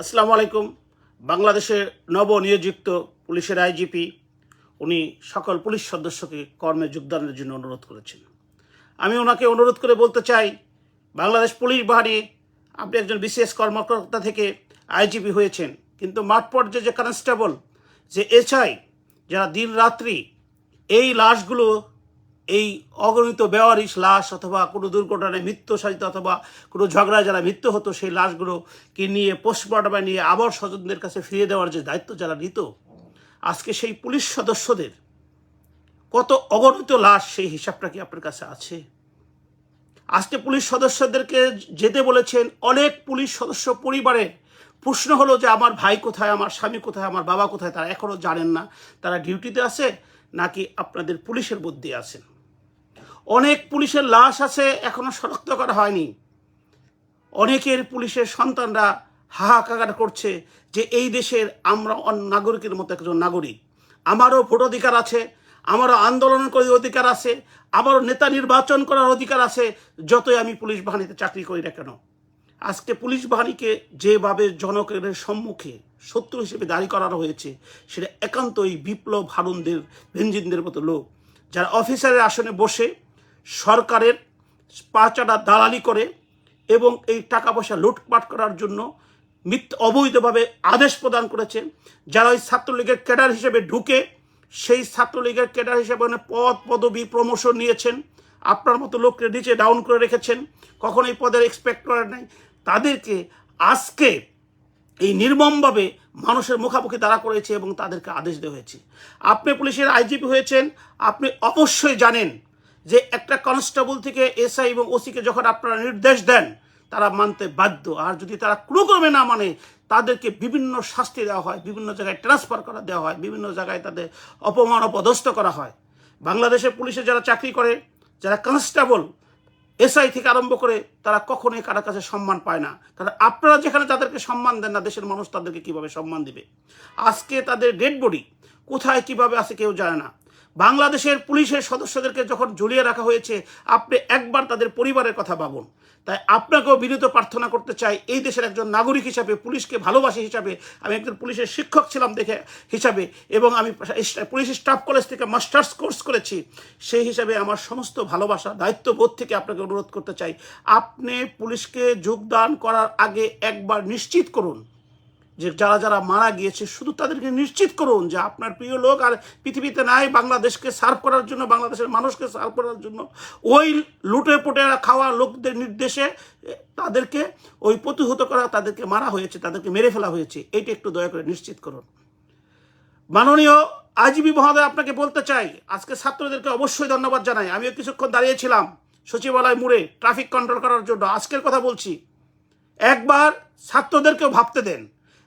আসসালামু আলাইকুম। বাংলাদেশের নবনিয়োজিত পুলিশের আইজিপি উনি সকল পুলিশ সদস্যকে কর্মে যোগদানের জন্য অনুরোধ করেছেন। আমি ওনাকে অনুরোধ করে বলতে চাই, বাংলাদেশ পুলিশ বাহিনী আপনি একজন বিশেষ কর্মকর্তা থেকে আইজিপি হয়েছেন, কিন্তু মাঠ পর্যায়ে যে কনস্টেবল, যে এসআই, যারা দিন রাত্রি এই লাশগুলো, এই অগণিত বেওয়ারিশ লাশ অথবা কোনো দুর্ঘটনায় মৃত্যু সাজিত অথবা কোনো ঝগড়ায় যারা মৃত্যু হতো সেই লাশগুলোকে নিয়ে পোস্টমর্টমে নিয়ে আবার স্বজনদের কাছে ফিরিয়ে দেওয়ার যে দায়িত্ব যারা নিত, আজকে সেই পুলিশ সদস্যদের কত অগণিত লাশ, সেই হিসাবটা কি আপনার কাছে আছে? আজকে পুলিশ সদস্যদেরকে যেতে বলেছেন অনেক পুলিশ সদস্য পরিবারের। প্রশ্ন হলো যে আমার ভাই কোথায়, আমার স্বামী কোথায়, আমার বাবা কোথায়, তারা এখনও জানেন না। তারা ডিউটিতে আছে নাকি আপনাদের পুলিশের মধ্যে আছেন? অনেক পুলিশের লাশ আছে এখনো শনাক্ত করা হয়নি। অনেকের পুলিশের সন্তানরা হাহাকার করছে যে এই দেশের আমরা নাগরিকের মতো একজন নাগরিক, আমারও ভোট অধিকার আছে, আমারও আন্দোলন করার অধিকার আছে, আমারও নেতা নির্বাচন করার অধিকার আছে, যতই আমি পুলিশ বাহিনীতে চাকরি করি না কেন। আজকে পুলিশ বাহিনীকে যেভাবে জনগণের সম্মুখে শত্রু হিসেবে দাঁড়ি করানো হয়েছে, সেটা একান্তই বিপ্লব হারুনদের, বেঞ্জিনদের মতো লোক, যারা অফিসারের আসনে বসে সরকারের পাচারা দালালি করে এবং এই টাকা পয়সা লুটপাট করার জন্য অবৈধভাবে আদেশ প্রদান করেছে। যারা ওই ছাত্রলীগের ক্যাডার হিসেবে ঢুকে সেই ছাত্রলীগের ক্যাডার হিসেবে পদ পদবি প্রমোশন নিয়েছেন, আপনার মতো লোককে নিচে ডাউন করে রেখেছেন, কখনো এই পদের এক্সপেক্ট করার নাই, তাদেরকে আজকে এই নির্মমভাবে মানুষের মুখামুখি দাঁড়া করেছে এবং তাদেরকে আদেশ দেওয়া হয়েছে। আপনি পুলিশের আইজিপি হয়েছেন, আপনি অবশ্যই জানেন যে একটা কনস্টেবল থেকে এসআই এবং ওসিকে যখন আপনারা নির্দেশ দেন তারা মানতে বাধ্য, আর যদি তারা কোনোক্রমে না মানে তাদেরকে বিভিন্ন শাস্তি দেওয়া হয়, বিভিন্ন জায়গায় ট্রান্সফার করা দেওয়া হয়, বিভিন্ন জায়গায় তাদের অপমান অপদস্থ করা হয়। বাংলাদেশের পুলিশে যারা চাকরি করে, যারা কনস্টেবল, এসআই থেকে আরম্ভ করে, তারা কখনোই কারো কাছে সম্মান পায় না। কারণ আপনারা যেখানে তাদেরকে সম্মান দেন না, দেশের মানুষ তাদেরকে কিভাবে সম্মান দিবে? আজকে তাদের ডেড বডি কোথায় কিভাবে আছে কেউ জানে না। বাংলাদেশের পুলিশের সদস্যদেরকে যখন ঝুলিয়ে রাখা হয়েছে, আপনি একবার তাদের পরিবারের কথা ভাবুন। তাই আপনাকেও বিনীত প্রার্থনা করতে চাই, এই দেশের একজন নাগরিক হিসাবে, পুলিশকে ভালোবাসি হিসাবে, আমি একজন পুলিশের শিক্ষক ছিলাম দেখে হিসাবে, এবং আমি পুলিশ স্টাফ কলেজ থেকে মাস্টার্স কোর্স করেছি, সেই হিসাবে আমার সমস্ত ভালোবাসা দায়িত্ববোধ থেকে আপনাকে অনুরোধ করতে চাই, আপনি পুলিশকে যোগদান করার আগে একবার নিশ্চিত করুন যে যারা যারা মারা গিয়েছে শুধু তাদেরকে নিশ্চিত করুন যে আপনার প্রিয় লোক আর পৃথিবীতে নাই, বাংলাদেশকে সার্ভ করার জন্য, বাংলাদেশের মানুষকে সার্ভ করার জন্য ওই লুটে পুটে খাওয়া লোকদের নির্দেশে তাদেরকে ওই প্রতিহত করা, তাদেরকে মারা হয়েছে, তাদেরকে মেরে ফেলা হয়েছে, এইটা একটু দয়া করে নিশ্চিত করুন। মাননীয় আইজিপি মহোদয়, আপনাকে বলতে চাই, আজকে ছাত্রদেরকে অবশ্যই ধন্যবাদ জানাই। আমিও কিছুক্ষণ দাঁড়িয়েছিলাম সচিবালয় মোড়ে ট্রাফিক কন্ট্রোল করার জন্য। আজকের কথা বলছি, একবার ছাত্রদেরকেও ভাবতে দেন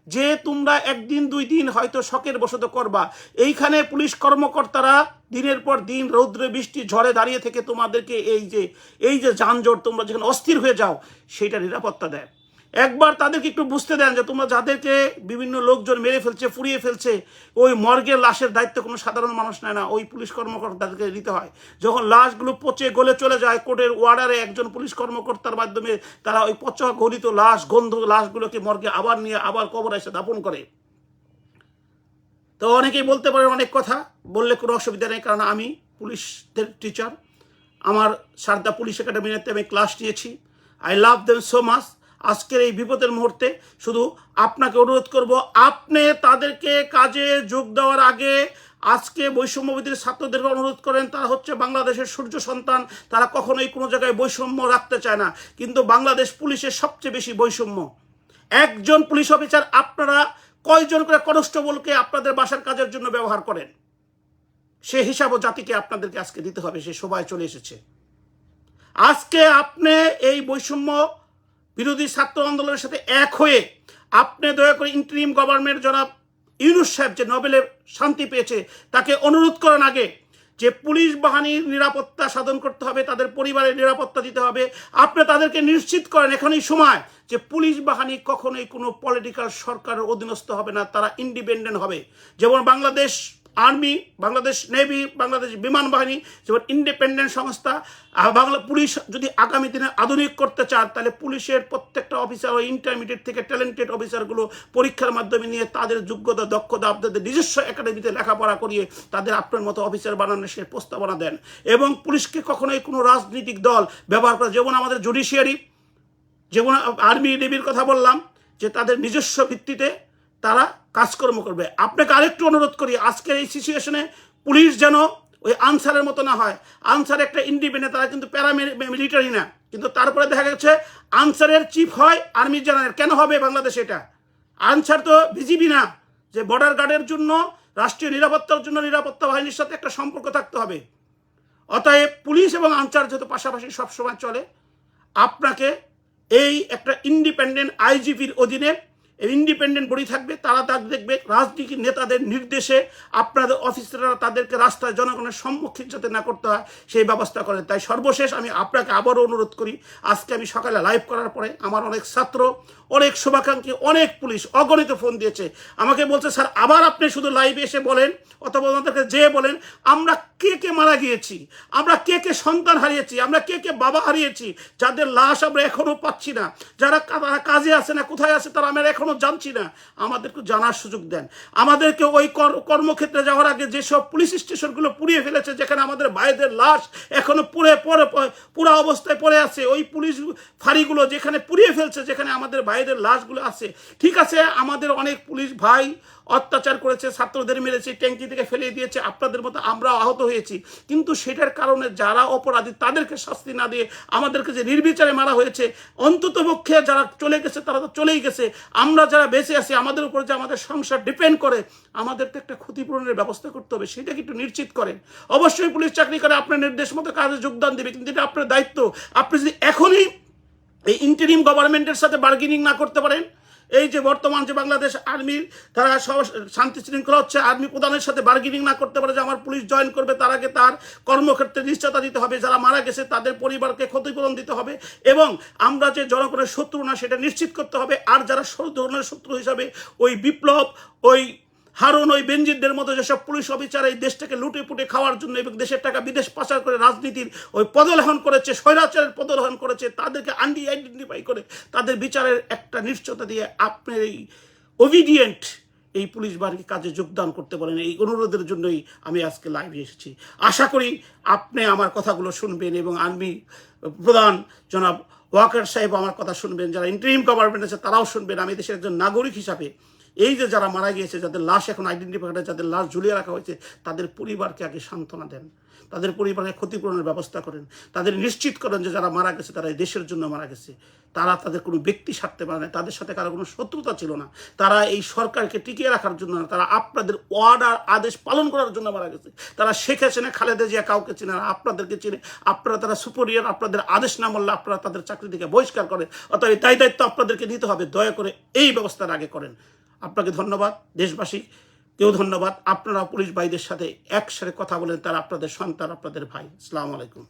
যে তোমরা একদিন দুই দিন হয়তো শখের বশত করবা, এইখানে পুলিশ কর্মকর্তারা দিনের পর দিন রৌদ্রে বৃষ্টি ঝড়ে দাঁড়িয়ে থেকে তোমাদেরকে এই যে যানজট, তোমরা যেখানে অস্থির হয়ে যাও, সেইটা নিরাপত্তা দেয়। একবার তাদেরকে একটু বুঝতে দেন যে তোমরা যাদেরকে বিভিন্ন লোকজন মেরে ফেলছে, পুড়িয়ে ফেলছে, ওই মর্গের লাশের দায়িত্ব কোনো সাধারণ মানুষ নেয় না, ওই পুলিশ কর্মকর্তাদেরকে নিতে হয়। যখন লাশগুলো পচে গলে চলে যায়, কোর্টের ওয়ার্ডারে একজন পুলিশ কর্মকর্তার মাধ্যমে তারা ওই পচা গলিত লাশ, গন্ধ লাশগুলোকে মর্গে আবার নিয়ে আবার কবরে এসে দাপন করে। তো অনেকেই বলতে পারে অনেক কথা, বললে কোনো অসুবিধা নেই, কারণ আমি পুলিশদের টিচার, আমার সারদা পুলিশ একাডেমিতে আমি ক্লাস নিয়েছি। I love them so much. আজকের এই বিপদের মুহূর্তে শুধু আপনাকে অনুরোধ করব, আপনি তাদেরকে কাজে যোগ দেওয়ার আগে আজকে বৈষম্যবিধির ছাত্রদেরকে অনুরোধ করেন। তারা হচ্ছে বাংলাদেশের সূর্য সন্তান, তারা কখনোই কোনো জায়গায় বৈষম্য রাখতে চায় না, কিন্তু বাংলাদেশ পুলিশের সবচেয়ে বেশি বৈষম্য। একজন পুলিশ অফিসার আপনারা কয়জন করে কনস্টেবলকে আপনাদের বাসার কাজের জন্য ব্যবহার করেন, সে হিসাবও জাতিকে আপনাদেরকে আজকে দিতে হবে। সে সময় চলে এসেছে। আজকে আপনি এই বৈষম্য বিরোধী ছাত্র আন্দোলনের সাথে এক হয়ে আপনি দয়া করে ইন্টারিম গভর্নমেন্ট জনাব ইউনূস সাহেব যে নোবেলের শান্তি পেয়েছে, তাকে অনুরোধ করেন আগে যে পুলিশ বাহিনীর নিরাপত্তা সাধন করতে হবে, তাদের পরিবারের নিরাপত্তা দিতে হবে। আপনি তাদেরকে নিশ্চিত করেন এখনই সময় যে পুলিশ বাহিনী কখনোই কোনো পলিটিক্যাল সরকারের অধীনস্থ হবে না, তারা ইন্ডিপেন্ডেন্ট হবে। যেমন বাংলাদেশ আর্মি, বাংলাদেশ নেভি, বাংলাদেশ বিমান বাহিনী যেমন ইন্ডিপেন্ডেন্ট সংস্থা, বাংলা পুলিশ যদি আগামী দিনে আধুনিক করতে চান তাহলে পুলিশের প্রত্যেকটা অফিসার ও ইন্টারমিডিয়েট থেকে ট্যালেন্টেড অফিসারগুলো পরীক্ষার মাধ্যমে নিয়ে তাদের যোগ্যতা দক্ষতা আপনাদের নিজস্ব একাডেমিতে লেখাপড়া করিয়ে তাদের আপনার মতো অফিসার বানানোর সে প্রস্তাবনা দেন। এবং পুলিশকে কখনোই কোনো রাজনৈতিক দল ব্যবহার করে, যেমন আমাদের জুডিশিয়ারি, যেমন আর্মি নেভির কথা বললাম, যে তাদের নিজস্ব ভিত্তিতে তারা কাজকর্ম করবে। আপনাকে আরেকটু অনুরোধ করি, আজকের এই সিচুয়েশনে পুলিশ যেন ওই আনসারের মতো না হয়। আনসার একটা ইন্ডিপেন্ডেন্ট, তারা কিন্তু প্যারামিলিটারি না, কিন্তু তারপরে দেখা গেছে আনসারের চিফ হয় আর্মি জেনারেল। কেন হবে বাংলাদেশে এটা? আনসার তো বিজিবি না, যে বর্ডার গার্ডের জন্য, রাষ্ট্রীয় নিরাপত্তার জন্য নিরাপত্তা বাহিনীর সাথে একটা সম্পর্ক থাকতে হবে। অতএব পুলিশ এবং আনসার যেহেতু পাশাপাশি সবসময় চলে, আপনাকে এই একটা ইন্ডিপেন্ডেন্ট আইজিপির অধীনে ইন্ডিপেন্ডেন্ট বডি থাকবে, তারা দেখবে রাজনীতির নেতাদের নির্দেশে আপনাদের অফিসাররা তাদেরকে রাস্তায় জনগণের সম্মুখীন যাতে না করতে হয় সেই ব্যবস্থা করেন। তাই সর্বশেষ আমি আপনাকে আবারও অনুরোধ করি, আজকে আমি সকালে লাইভ করার পরে আমার অনেক ছাত্র, অনেক শুভাকাঙ্ক্ষী, অনেক পুলিশ অগণিত ফোন দিয়েছে, আমাকে বলছে স্যার আবার আপনি শুধু লাইভে এসে বলেন অথবা ওনাদেরকে যেয়ে বলেন আমরা কে কে মারা গিয়েছি, আমরা কে কে সন্তান হারিয়েছি, আমরা কে কে বাবা হারিয়েছি, যাদের লাশ আমরা এখনো পাচ্ছি না, যারা কাজে আছে না, কোথায় আছে তারা আমরা এখনো জানছি না, আমাদেরকে জানার সুযোগ দেন। আমাদেরকে ওই কর্মক্ষেত্রে যাওয়ার আগে যেসব পুলিশ স্টেশনগুলো পুড়িয়ে ফেলেছে, যেখানে আমাদের ভাইদের লাশ এখনো পুরা অবস্থায় পড়ে আছে, ওই পুলিশ ফাঁড়িগুলো যেখানে পুড়িয়ে ফেলছে, যেখানে আমাদের ভাইদের লাশগুলো আছে। ঠিক আছে, আমাদের অনেক পুলিশ ভাই অত্যাচার করেছে, ছাত্রদের মেরেছে, ট্যাঙ্কি থেকে ফেলে দিয়েছে, আপনাদের মতো আমরা আহত হয়েছি, কিন্তু সেটার কারণে যারা অপরাধী তাদেরকে শাস্তি না দিয়ে আমাদেরকে যে নির্বিচারে মারা হয়েছে, অন্ততপক্ষে যারা চলে গেছে তারা তো চলেই গেছে, আমরা যারা বেঁচে আছি আমাদের উপর যে আমাদের সংসার ডিপেন্ড করে, আমাদের তো একটা ক্ষতিপূরণের ব্যবস্থা করতে হবে, সেটা একটু নিশ্চিত করেন। অবশ্যই পুলিশ চাকরি করে আপনার নির্দেশ মতো কাজে যোগদান দেবে, কিন্তু এটা আপনার দায়িত্ব। আপনি যদি এখনই এই ইন্টারিম গভর্নমেন্টের সাথে বার্গেনিং না করতে পারেন, এই যে বর্তমান যে বাংলাদেশ আর্মির তারা শান্তি শৃঙ্খলা হচ্ছে, আর্মি প্রধানের সাথে বার্গেনিং না করতে পারে যে আমার পুলিশ জয়েন করবে, তার আগে তার কর্মক্ষেত্রে নিশ্চয়তা দিতে হবে, যারা মারা গেছে তাদের পরিবারকে ক্ষতিপূরণ দিতে হবে, এবং আমরা যে জনগণের শত্রু না সেটা নিশ্চিত করতে হবে। আর যারা ধরনের শত্রু হিসাবে ওই বিপ্লব, ওই হারুন, ওই বেনজিরদের মতো যেসব পুলিশ অফিসার এই দেশটাকে লুটে পুটে খাওয়ার জন্য এবং দেশের টাকা বিদেশ পাচার করে রাজনীতির ওই পদলেহন করেছে, স্বৈরাচারের পদলেহন করেছে, তাদেরকে আইডেন্টিফাই করে তাদের বিচারের একটা নিশ্চয়তা দিয়ে আপনি এই ওবিডিয়েন্ট এই পুলিশ বাহিনীর কাজে যোগদান করতে পারেন, এই অনুরোধের জন্যই আমি আজকে লাইভে এসেছি। আশা করি আপনি আমার কথাগুলো শুনবেন এবং আর্মি প্রধান জনাব ওয়াকার সাহেব আমার কথা শুনবেন, যারা ইন্টারিম গভর্নমেন্ট আছে তারাও শুনবেন। আমি দেশের একজন নাগরিক হিসাবে এই যে যারা মারা গিয়েছে, যাদের লাশ এখন আইডেন্টিফাই করে, যাদের লাশ ঝুলিয়ে রাখা হয়েছে, তাদের পরিবারকে আগে সান্ত্বনা দেন, তাদের পরিবারকে ক্ষতিপূরণের ব্যবস্থা করেন, তাদের নিশ্চিত করেন যে যারা মারা গেছে তারা এই দেশের জন্য মারা গেছে, তারা তাদের কোনো ব্যক্তি স্বার্থে মারা নেয়, তাদের সাথে কারো কোনো শত্রুতা ছিল না, তারা এই সরকারকে টিকিয়ে রাখার জন্য না, তারা আপনাদের অর্ডার আদেশ পালন করার জন্য মারা গেছে। তারা শেখ হাসিনা, খালেদা জিয়া কাউকে চিনে না, আপনাদেরকে চিনে। আপনারা তারা সুপেরিয়র, আপনাদের আদেশ না মানলে আপনারা তাদের চাকরি থেকে বহিষ্কার করেন। অতএব দায়িত্ব আপনাদেরকে নিতে হবে, দয়া করে এই ব্যবস্থার আগে করেন। আপনাকে ধন্যবাদ, দেশবাসী কেউ ধন্যবাদ। আপনারা পুলিশ ভাইদের সাথে একসাথে কথা বলেন, তারা আপনাদের সন্তান, আপনাদের ভাই। আসসালামু আলাইকুম।